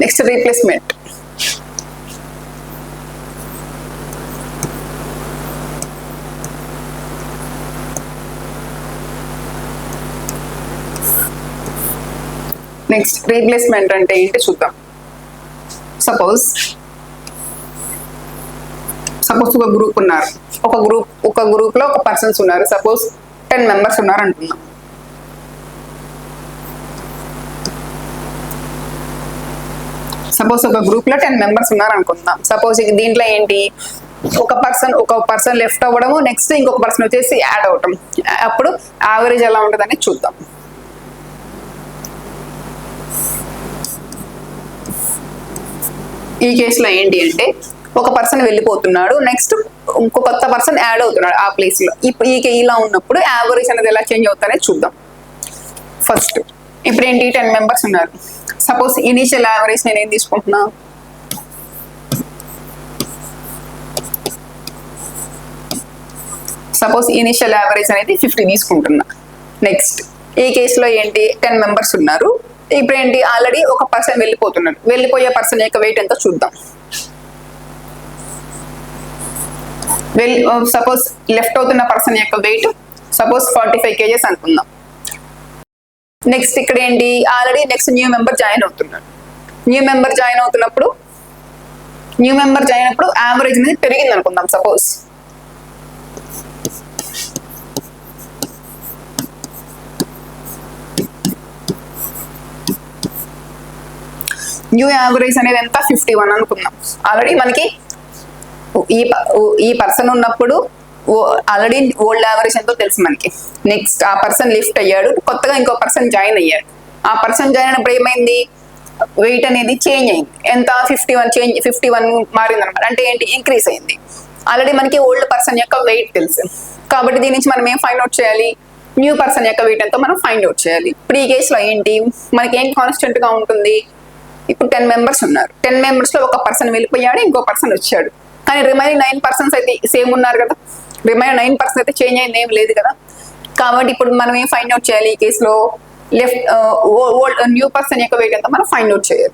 Next replacement. Next replacement అంటే ఏంటి చూద్దాం. సపోజ్ ఒక గ్రూప్ ఉన్నారు, ఒక గ్రూప్ లో ఒక పర్సన్స్ ఉన్నారు. సపోజ్ 10 మెంబర్స్ ఉన్నారు అనుకుందాం. సపోజ్ ఒక గ్రూప్ లో 10 మెంబర్స్ ఉన్నారు అనుకుందాం. సపోజ్ దీంట్లో ఏంటి, ఒక పర్సన్ లెఫ్ట్ అవ్వడము, నెక్స్ట్ ఇంకొక పర్సన్ వచ్చేసి యాడ్ అవటం. అప్పుడు యావరేజ్ ఎలా ఉంటుందని చూద్దాం. ఈ కేసులో ఏంటి అంటే ఒక పర్సన్ వెళ్ళిపోతున్నాడు, నెక్స్ట్ ఇంకో కొత్త పర్సన్ యాడ్ అవుతున్నాడు ఆ ప్లేస్ లో. ఇలా ఉన్నప్పుడు యావరేజ్ అనేది ఎలా చేంజ్ అవుతారనే చూద్దాం. ఫస్ట్ ఇప్పుడు ఏంటి, 10 మెంబర్స్ ఉన్నారు. సపోజ్ ఇనీషియల్ యావరేజ్ నేను ఏం తీసుకుంటున్నా, సపోజ్ ఇనీషియల్ యావరేజ్ అనేది 50 తీసుకుంటున్నా. నెక్స్ట్ ఈ కేసులో ఏంటి, 10 మెంబర్స్ ఉన్నారు. ఇప్పుడు ఏంటి, ఆల్రెడీ ఒక పర్సన్ వెళ్ళిపోతున్నాడు. వెళ్ళిపోయే పర్సన్ యొక్క వెయిట్ ఎంతో చూద్దాం. సపోజ్ లెఫ్ట్ అవుతున్న పర్సన్ యొక్క వెయిట్ సపోజ్ 45 kgs అనుకుందాం. నెక్స్ట్ ఇక్కడ ఏంటి, already next new member join అవుతున్నాడు. న్యూ మెంబర్ జాయిన్ అవుతున్నప్పుడు యావరేజ్ అనేది పెరిగింది అనుకుందాం. సపోజ్ న్యూ యావరేజ్ అనేది ఎంత, 51 అనుకుందాం. ఆల్రెడీ మనకి ఈ పర్సన్ ఉన్నప్పుడు ఆల్రెడీ ఓల్డ్ యావరేజ్ ఎంతో తెలుసు మనకి. నెక్స్ట్ ఆ పర్సన్ లిఫ్ట్ అయ్యాడు, కొత్తగా ఇంకో పర్సన్ జాయిన్ అయ్యాడు. ఆ పర్సన్ జాయిన్ అయినప్పుడు ఏమైంది, వెయిట్ అనేది చేంజ్ అయింది. ఎంత, 51 మారింది అనమాట. అంటే ఏంటి, ఇంక్రీజ్ అయింది. ఆల్రెడీ మనకి ఓల్డ్ పర్సన్ యొక్క వెయిట్ తెలుసు కాబట్టి దీని నుంచి మనం ఏం ఫైండ్ అవుట్ చేయాలి, న్యూ పర్సన్ యొక్క వెయిట్ ఎంతో మనం ఫైండ్ అవుట్ చేయాలి. ఇప్పుడు ఈ కేసులో ఏంటి, మనకి ఏం కాన్స్టెంట్ గా ఉంటుంది. ఇప్పుడు 10 మెంబర్స్ ఉన్నారు. 10 మెంబర్స్ లో ఒక పర్సన్ వెళ్ళిపోయాడు, ఇంకో పర్సన్ వచ్చాడు. కానీ రిమైనింగ్ 9 పర్సన్స్ అయితే సేమ్ ఉన్నారు కదా. రిమైనింగ్ 9 పర్సన్స్ అయితే చేంజ్ అయింది ఏం లేదు కదా. కాబట్టి ఇప్పుడు మనం ఏం ఫైండ్ అవుట్ చేయాలి, ఈ కేసులో న్యూ పర్సన్ యొక్క వెయిట్ ఎంత మనం ఫైండ్ అవుట్ చేయాలి.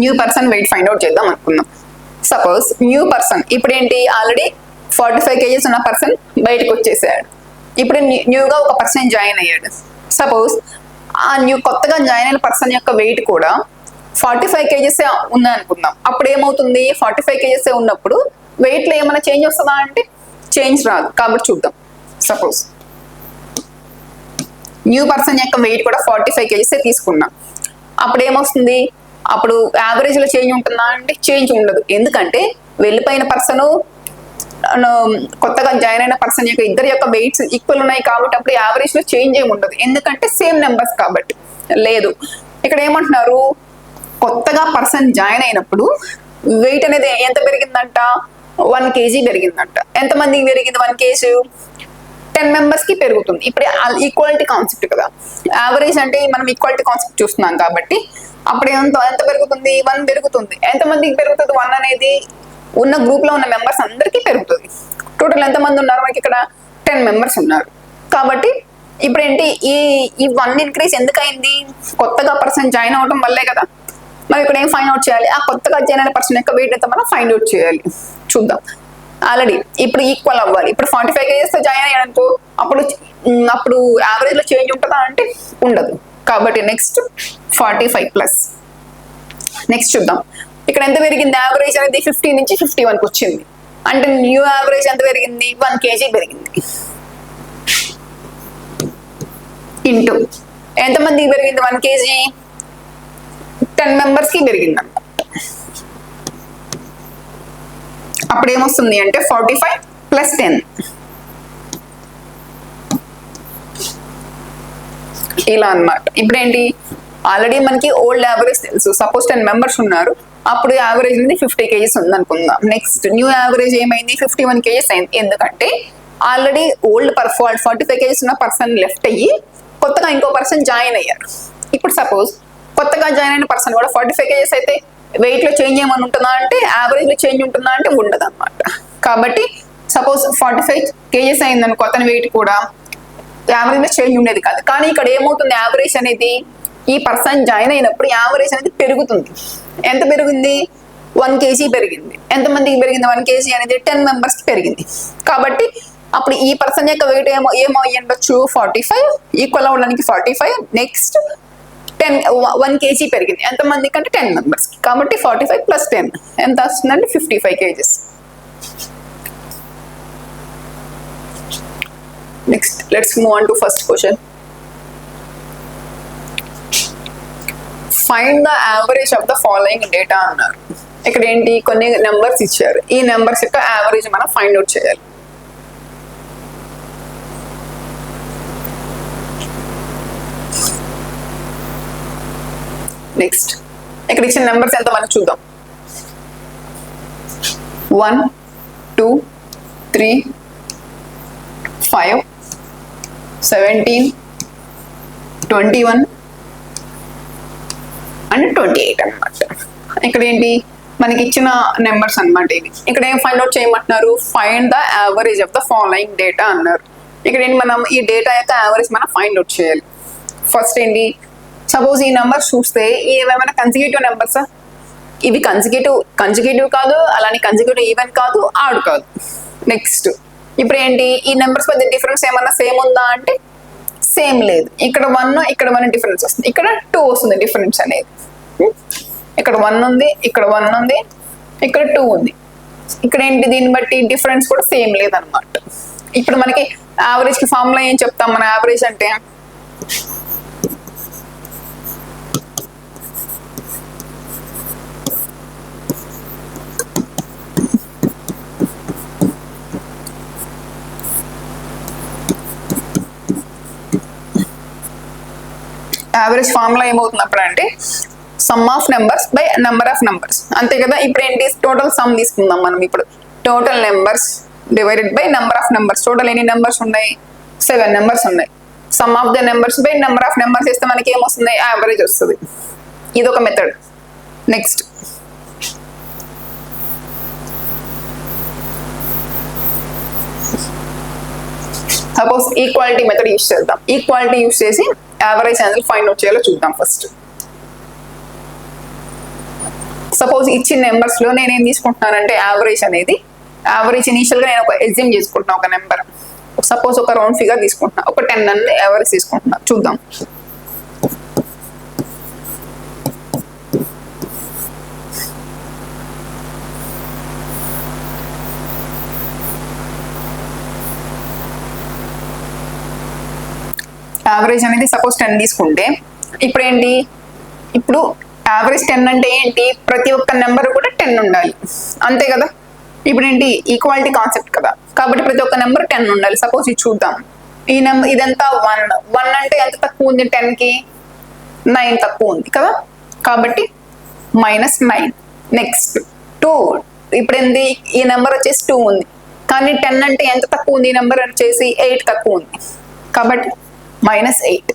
New person weight find out చేద్దాం అనుకుందాం. సపోజ్ న్యూ పర్సన్ ఇప్పుడు ఏంటి, ఆల్రెడీ 45 kgs ఉన్న పర్సన్ బయటకు వచ్చేసాడు. ఇప్పుడు న్యూగా ఒక పర్సన్ జాయిన్ అయ్యాడు. సపోజ్ ఆ కొత్తగా జాయిన్ అయిన పర్సన్ యొక్క వెయిట్ కూడా 45 kgs ఉంది అనుకుందాం. అప్పుడు ఏమవుతుంది, 45 kgs ఉన్నప్పుడు వెయిట్ లో ఏమైనా చేంజ్ వస్తుందా అంటే చేంజ్ రాదు. కాబట్టి చూద్దాం. సపోజ్ న్యూ పర్సన్ యొక్క వెయిట్ కూడా 45 kgs తీసుకున్నాం. అప్పుడు ఏమొస్తుంది, అప్పుడు యావరేజ్ లో చేంజ్ ఉంటుందా అంటే చేంజ్ ఉండదు. ఎందుకంటే వెళ్ళిపోయిన పర్సన్ కొత్తగా జాయిన్ అయిన పర్సన్ యొక్క ఇద్దరి యొక్క వెయిట్స్ ఈక్వల్ ఉన్నాయి కాబట్టి అప్పుడు యావరేజ్ లో చేంజ్ ఏమి ఉండదు. ఎందుకంటే సేమ్ నెంబర్స్ కాబట్టి. లేదు, ఇక్కడ ఏమంటున్నారు, కొత్తగా పర్సన్ జాయిన్ అయినప్పుడు వెయిట్ అనేది ఎంత పెరిగిందంట, 1 kg పెరిగిందంట. ఎంతమందికి పెరిగింది 1 kg, 10 మెంబర్స్ కి పెరుగుతుంది. ఇప్పుడు ఈక్వాలిటీ కాన్సెప్ట్ కదా, యావరేజ్ అంటే మనం ఈక్వాలిటీ కాన్సెప్ట్ చూస్తున్నాం కాబట్టి అప్పుడు ఎంత పెరుగుతుంది, 1 పెరుగుతుంది. ఎంతమందికి పెరుగుతుంది 1 అనేది, ఉన్న గ్రూప్ లో ఉన్న మెంబర్స్ అందరికీ పెరుగుతుంది. టోటల్ ఎంతమంది ఉన్నారు మనకి ఇక్కడ, 10 మెంబర్స్ ఉన్నారు. కాబట్టి ఇప్పుడు ఏంటి, ఈ 1 ఇంక్రీజ్ ఎందుకు అయింది, కొత్తగా పర్సన్ జాయిన్ అవడం వల్లే కదా. మరి ఇక్కడ ఏం ఫైండ్ అవుట్ చేయాలి, ఆ కొత్తగా జాయిన్ అయిన పర్సన్ యొక్క వెయిట్ ఎంత మనం ఫైండ్ అవుట్ చేయాలి. చూద్దాం. ఆల్రెడీ ఇప్పుడు ఈక్వల్ అవ్వాలి. ఇప్పుడు 45 kgs తో జాయిన్ అయ్యాడంతో అప్పుడు యావరేజ్ లో చేంజ్ ఉంటుందా అంటే ఉండదు. కాబట్టి నెక్స్ట్ 45 ప్లస్. నెక్స్ట్ చూద్దాం, ఇక్కడ ఎంత పెరిగింది, యావరేజ్ అనేది 50 నుంచి 51కి వచ్చింది. అంటే న్యూ యావరేజ్ ఎంత పెరిగింది, 1 kg పెరిగింది. ఇంటూ ఎంతమందికి పెరిగింది 1 kg, 10 మెంబర్స్ కి పెరిగింది అన్నమాట. అప్పుడు ఏమొస్తుంది అంటే 45 ప్లస్ 10. ఇలా అన్నమాట. ఇప్పుడు ఏంటి, ఆల్రెడీ మనకి ఓల్డ్ యావరేజ్ తెలుసు. సపోజ్ 10 మెంబర్స్ ఉన్నారు, అప్పుడు యావరేజ్ అనేది 50 kgs ఉంది అనుకుందాం. నెక్స్ట్ న్యూ యావరేజ్ ఏమైంది, 51 kgs అయింది. ఎందుకంటే ఆల్రెడీ ఓల్డ్ 45 kgs ఉన్న పర్సన్ లెఫ్ట్ అయ్యి కొత్తగా ఇంకో పర్సన్ జాయిన్ అయ్యారు. ఇప్పుడు సపోజ్ కొత్తగా జాయిన్ అయిన పర్సన్ కూడా 45 kgs అయితే వెయిట్ లో చేంజ్ ఏమని ఉంటుందా అంటే యావరేజ్ లో చేంజ్ ఉంటుందా అంటే ఉండదు అనమాట. కాబట్టి సపోజ్ 45 kgs అయిందనుకో అతని వెయిట్ కూడా యావరేజ్ మీద చేంజ్ ఉండేది కాదు. కానీ ఇక్కడ ఏమవుతుంది, యావరేజ్ అనేది ఈ పర్సన్ జాయిన్ అయినప్పుడు యావరేజ్ అనేది పెరుగుతుంది. ఎంత పెరిగింది, 1 kg పెరిగింది. ఎంతమందికి పెరిగింది 1 kg అనేది? 10 మెంబర్స్కి పెరిగింది. కాబట్టి అప్పుడు ఈ పర్సన్ యొక్క వెయిట్ ఏమో అయ్యుండొచ్చు 45, ఈక్వల్ అవ్వడానికి 45, నెక్స్ట్ 1 kg పెరిగింది. ఎంతమందికి అంటే 10 మెంబర్స్కి. కాబట్టి 45 + 10 ఎంత వస్తుందంటే 55 kgs. Next let's move on to first question. Find the average of the following data అన్నారు. ఇక్కడ ఏంటి, కొన్ని నెంబర్స్ ఇచ్చారు. ఈ నెంబర్స్ యొక్క యావరేజ్ మనం ఫైండ్ అవుట్ చేయాలి. నెక్స్ట్ ఇక్కడ ఇచ్చిన నెంబర్స్ ఎంత మనం చూద్దాం. 1 2 3 5 17 21 అండ్ 28 అన్నమాట. ఇక్కడ ఏంటి, మనకి ఇచ్చిన నెంబర్స్ అన్నమాట ఇవి. ఇక్కడ ఏం ఫైండ్ అవుట్ చేయమంటున్నారు, find the average of the following data అన్నారు. ఇక్కడ ఏంటి, మనం ఈ డేటా యొక్క యావరేజ్ మనం ఫైండ్ అవుట్ చేయాలి. ఫస్ట్ ఏంటి, సపోజ్ ఈ నెంబర్ చూస్తే ఏమైనా కన్సిక్యూటివ్ నెంబర్సా? ఇవి కన్సిక్యూటివ్ కాదు, అలానే కన్సిక్యూటివ్ ఈవెన్ కాదు, ఆడ్ కాదు. నెక్స్ట్ ఇప్పుడు ఏంటి, ఈ నెంబర్స్ మధ్య డిఫరెన్స్ ఏమన్నా సేమ్ ఉందా అంటే సేమ్ లేదు. ఇక్కడ 1 డిఫరెన్స్ వస్తుంది, ఇక్కడ 2 వస్తుంది డిఫరెన్స్ అనేది. ఇక్కడ 1 ఉంది, ఇక్కడ 1 ఉంది, ఇక్కడ 2 ఉంది. ఇక్కడ ఏంటి, దీన్ని బట్టి డిఫరెన్స్ కూడా సేమ్ లేదనమాట. ఇప్పుడు మనకి యావరేజ్ కి ఫార్ములా ఏం చెప్తాం, మన యావరేజ్ అంటే యావరేజ్ ఫార్ములా ఏమవుతుంది అప్పుడంటే some of numbers by number of numbers, అంతే కదా. ఇప్పుడు ఏంటి, టోటల్ సమ్ తీసుకుందాం మనం. ఇప్పుడు total numbers divided by number of numbers. Total ఎన్ని నెంబర్స్ ఉన్నాయి, 7 నెంబర్స్ ఉన్నాయి. Some of the numbers by number of numbers ఇస్తే మనకి ఏమొస్తుంది, యావరేజ్ వస్తుంది. ఇది ఒక method. Next suppose equality method use చేద్దాం. ఈక్వాలిటీ యూస్ చేసి యావరేజ్ అనేది ఫైండ్ అవుట్ చేయాలో చూద్దాం. ఫస్ట్ సపోజ్ ఇచ్చిన నెంబర్స్ లో నేనేం తీసుకుంటున్నానంటే యావరేజ్ అనేది, యావరేజ్ ఇనీషియల్ గా నేను ఒక ఎగ్జిమ్ చేసుకుంటున్నాను. ఒక నెంబర్ సపోజ్ ఒక రౌండ్ ఫిగర్ తీసుకుంటున్నా, ఒక 10 అని యావరేజ్ తీసుకుంటున్నా. చూద్దాం. యావరేజ్ అనేది సపోజ్ 10 తీసుకుంటే ఇప్పుడు ఏంటి, ఇప్పుడు యావరేజ్ 10 అంటే ఏంటి, ప్రతి ఒక్క నెంబర్ కూడా 10 ఉండాలి, అంతే కదా. ఇప్పుడు ఏంటి, ఈక్వాలిటీ కాన్సెప్ట్ కదా, కాబట్టి ప్రతి ఒక్క నెంబర్ 10 ఉండాలి. సపోజ్ ఇది చూద్దాం, ఈ నెంబర్ ఇదంతా 1 అంటే ఎంత తక్కువ ఉంది, 10కి 9 తక్కువ ఉంది కదా, కాబట్టి -9. నెక్స్ట్ 2, ఇప్పుడు ఏంటి, ఈ నెంబర్ వచ్చేసి 2 ఉంది, కానీ 10 అంటే ఎంత తక్కువ ఉంది, ఈ నెంబర్ వచ్చేసి 8 తక్కువ ఉంది, కాబట్టి -8.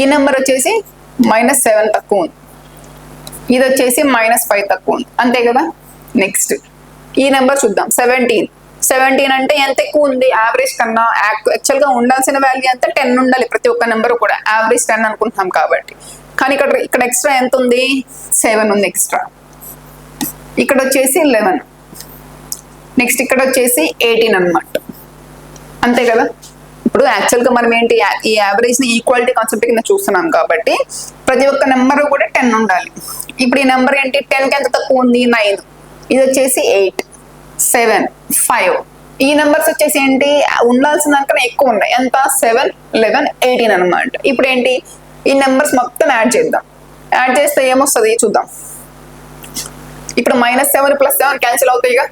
ఈ నెంబర్ వచ్చేసి -7 తక్కువ ఉంది, ఇది వచ్చేసి -5 తక్కువ ఉంది, అంతే కదా. నెక్స్ట్ ఈ నెంబర్ చూద్దాం, 17 అంటే ఎంత ఎక్కువ ఉంది యావరేజ్ కన్నా. యాక్చువల్గా ఉండాల్సిన వాల్యూ ఎంత, 10 ఉండాలి ప్రతి ఒక్క నెంబర్ కూడా, యావరేజ్ 10 అనుకుంటున్నాం కాబట్టి. కానీ ఇక్కడ ఎక్స్ట్రా ఎంత ఉంది, 7 ఉంది ఎక్స్ట్రా. ఇక్కడ వచ్చేసి 11, నెక్స్ట్ ఇక్కడ వచ్చేసి 18 అన్నమాట, అంతే కదా. ఇప్పుడు యాక్చువల్గా మనం ఏంటి, ఈ యావరేజ్ ని ఈక్వాలిటీ కాన్సెప్ట్ కింద చూస్తున్నాం కాబట్టి ప్రతి ఒక్క నెంబర్ కూడా 10 ఉండాలి. ఇప్పుడు ఈ నెంబర్ ఏంటి, 10కి ఎంత తక్కువ ఉంది, 9, ఇది వచ్చేసి 8, 7, 5. ఈ నెంబర్స్ వచ్చేసి ఏంటి, ఉండాల్సిన దానికన్నా ఎక్కువ ఉన్నాయి, ఎంత, 7, 11, 18 అనమాట. ఇప్పుడు ఏంటి, ఈ నెంబర్స్ మొత్తం యాడ్ చేద్దాం. యాడ్ చేస్తే ఏమొస్తుంది చూద్దాం. ఇప్పుడు -7 + 7 క్యాన్సిల్ అవుతాయిగా.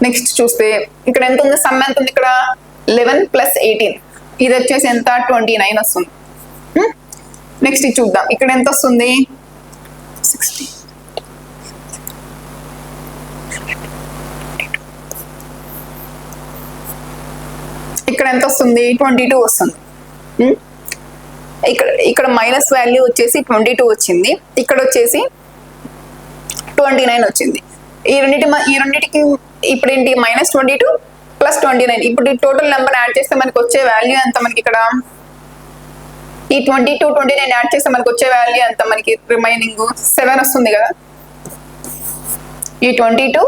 నెక్స్ట్ చూస్తే ఇక్కడ ఎంత ఉంది, సమ్ ఎంత ఉంది, ఇక్కడ 11 + 18, ఇది వచ్చేసి ఎంత, 29 వస్తుంది. నెక్స్ట్ ఇది చూద్దాం, ఇక్కడ ఎంత వస్తుంది, 60. ఇక్కడ ఎంత వస్తుంది, 22 వస్తుంది. ఇక్కడ మైనస్ వాల్యూ వచ్చేసి 22 వచ్చింది, ఇక్కడ వచ్చేసి 29 వచ్చింది. ఈ రెండింటికి ఇప్పుడు ఏంటి -22 + 29. ఇప్పుడు ఈ టోటల్ నెంబర్ యాడ్ చేస్తే మనకి వచ్చే వాల్యూ ఎంత? మనకి ఇక్కడ ఈ 22 29 యాడ్ చేస్తే మనకి వచ్చే వాల్యూ ఎంత? మనకి రిమైనింగ్ 7 వస్తుంది కదా. ఈ 22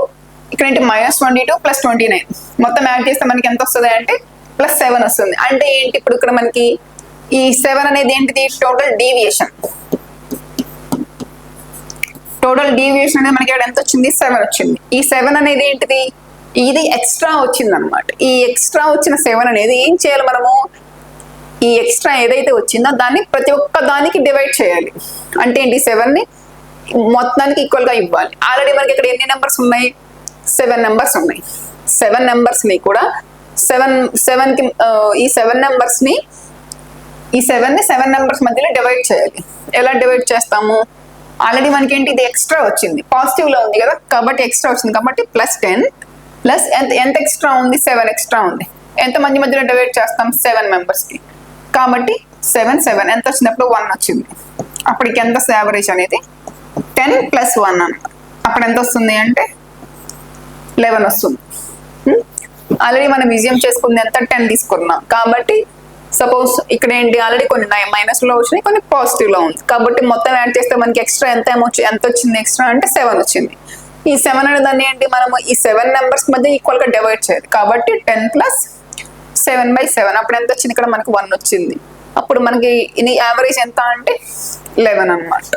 ఇక్కడ ఏంటి -22 + 29 మొత్తం యాడ్ చేస్తే మనకి ఎంత వస్తుంది అంటే +7 వస్తుంది. అంటే ఏంటి ఇప్పుడు ఇక్కడ మనకి ఈ 7 అనేది ఏంటిది? Total deviation. టోటల్ డీవియేషన్ అనేది మనకి ఎంత వచ్చింది? 7 వచ్చింది. ఈ 7 అనేది ఏంటిది? ఇది ఎక్స్ట్రా వచ్చింది అనమాట. ఈ ఎక్స్ట్రా వచ్చిన 7 అనేది ఏం చేయాలి మనము? ఈ ఎక్స్ట్రా ఏదైతే వచ్చిందో దాన్ని ప్రతి ఒక్క దానికి డివైడ్ చేయాలి. అంటే ఏంటి? 7ని మొత్తానికి ఈక్వల్ గా ఇవ్వాలి. ఆల్రెడీ మనకి ఇక్కడ ఎన్ని నెంబర్స్ ఉన్నాయి? 7 నెంబర్స్ ఉన్నాయి. 7 నెంబర్స్ ని కూడా ఈ 7 నెంబర్స్ ని 7 నెంబర్స్ మధ్యలో డివైడ్ చేయాలి. ఎలా డివైడ్ చేస్తాము? ఆల్రెడీ మనకి ఏంటి? ఇది ఎక్స్ట్రా వచ్చింది, పాజిటివ్ లో ఉంది కదా, కాబట్టి ఎక్స్ట్రా వచ్చింది కాబట్టి +10 ప్లస్ ఎంత ఎక్స్ట్రా ఉంది? 7 ఎక్స్ట్రా ఉంది. ఎంత మంది మధ్యలో డివైడ్ చేస్తాం? 7 మెంబర్స్ కి. కాబట్టి 7 ఎంత వచ్చినప్పుడు 1 వచ్చింది. అప్పటికి ఎంత యావరేజ్ అనేది? 10 + 1 అన్నమాట. అప్పుడు ఎంత వస్తుంది అంటే 11 వస్తుంది. ఆల్రెడీ మనం విజయం చేసుకుంది ఎంత? 10 తీసుకున్నాం. కాబట్టి సపోజ్ ఇక్కడ ఏంటి? ఆల్రెడీ కొన్ని మైనస్ లో వచ్చినాయి, కొన్ని పాజిటివ్ లో ఉంది. కాబట్టి మొత్తం యాడ్ చేస్తే మనకి ఎక్స్ట్రా ఎంత వచ్చింది? ఎక్స్ట్రా అంటే 7 వచ్చింది. ఈ 7 అనే దాన్ని ఏంటి? మనము ఈ 7 నెంబర్స్ మధ్య ఈక్వల్ గా డివైడ్ చేయాలి. కాబట్టి 10 + 7/7 అప్పుడు ఎంత వచ్చింది? ఇక్కడ మనకి 1 వచ్చింది. అప్పుడు మనకి ఇది యావరేజ్ ఎంత అంటే 11 అన్నమాట.